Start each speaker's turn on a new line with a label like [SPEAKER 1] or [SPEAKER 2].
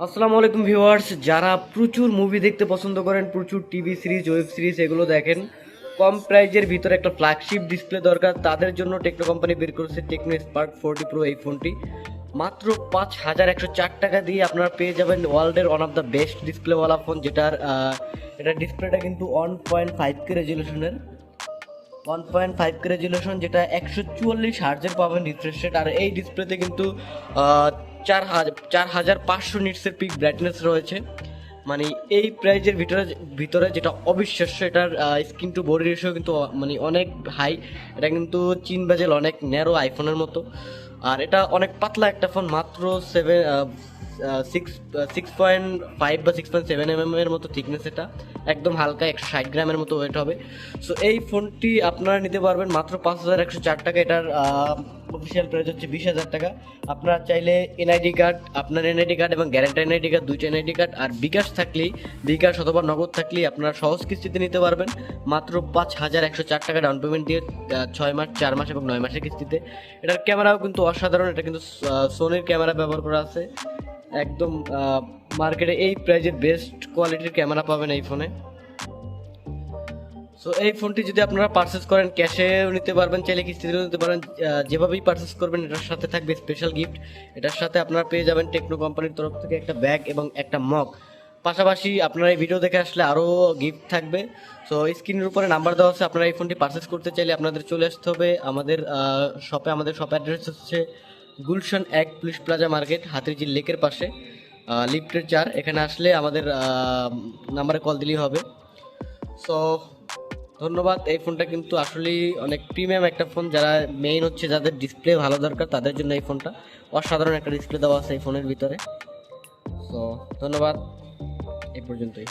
[SPEAKER 1] আসসালামু আলাইকুম ভিউয়ার্স, যারা প্রচুর মুভি দেখতে পছন্দ করেন, প্রচুর টিভি সিরিজ, ওয়েব সিরিজ এগুলো দেখেন, কম প্রাইজের ভিতরে একটা ফ্ল্যাগশিপ ডিসপ্লে দরকার, তাদের জন্য টেকনো কোম্পানি বের করেছে টেকনো স্পার্ক 40 প্রো। এই ফোনটি মাত্র 5104 টাকা দিয়ে আপনারা পেয়ে যাবেন ওয়ার্ল্ডের ওয়ান অফ দ্য বেস্ট ডিসপ্লেওয়ালা ফোন, যেটার এটার ডিসপ্লেটা কিন্তু 1.5K রেজলিউশনের, 1.5K রেজুলেশন, যেটা 144 হার্জের পাবেন রিফ্রেশ রেট। আর এই ডিসপ্লেতে কিন্তু 4500 নিটসের পিক ব্রাইটনেস রয়েছে। মানে এই প্রাইজের ভিতরে ভিতরে যেটা অবিশ্বাস্য, এটার স্ক্রিন টু বডি রেশিও কিন্তু মানে অনেক হাই। এটা কিন্তু চিন বেজেল অনেক ন্যারো আইফোনের মতো। আর এটা অনেক পাতলা একটা ফোন, মাত্র সিক্স 6.5 বা 6.7 এর মতো থিকনেস। এটা একদম হালকা, 160 গ্রামের মতো ওয়েট হবে। সো এই ফোনটি আপনারা নিতে পারবেন মাত্র 5104 টাকা। এটার অফিসিয়াল প্রাইস হচ্ছে 20,000 টাকা। আপনারা চাইলে এনআইডি কার্ড, আপনার এনআইডি কার্ড এবং গ্যারান্টি এনআইডি কার্ড, দুইটা এনআইডি কার্ড আর বিকাশ থাকলেই, বিকাশ অথবা নগদ থাকলেই আপনারা সহজ কিস্তিতে নিতে পারবেন মাত্র 5104 টাকা ডাউন পেমেন্ট দিয়ে, 6 মাস, 4 মাস এবং 9 মাসের কিস্তিতে। এটার ক্যামেরাও কিন্তু অসাধারণ। এটা কিন্তু সোনির ক্যামেরা ব্যবহার করা আছে। একদম মার্কেটে এই প্রাইজের বেস্ট কোয়ালিটির ক্যামেরা পাবেন এই ফোনে। সো এই ফোনটি যদি আপনারা পারচেস করেন, ক্যাশেও নিতে পারবেন, চাইলে কিস্তিতেও নিতে পারেন, যেভাবেই পারচেস করবেন এটার সাথে থাকবে স্পেশাল গিফট। এটার সাথে আপনারা পেয়ে যাবেন টেকনো কোম্পানির তরফ থেকে একটা ব্যাগ এবং একটা মগ। পাশাপাশি আপনারা এই ভিডিও দেখে আসলে আরও গিফট থাকবে। সো স্ক্রিনের উপরে নাম্বার দেওয়া আছে, আপনারা এই ফোনটি পারচেস করতে চাইলে আপনাদের চলে আসতে হবে আমাদের শপে। আমাদের শপ অ্যাড্রেস হচ্ছে Gulshan 1 police plaza market, Hatirjheel লেকের পাশে, লিফটের 4। এখানে আসলে আমাদের নাম্বারে কল দিলেই হবে। সো ধন্যবাদ। এই ফোনটা কিন্তু আসলেই অনেক প্রিমিয়াম একটা ফোন। যারা মেইন হচ্ছে যাদের ডিসপ্লে ভালো দরকার, তাদের জন্য এই ফোনটা অসাধারণ একটা ডিসপ্লে দেওয়া আছে এই ফোনের ভিতরে। সো ধন্যবাদ, এই পর্যন্তই।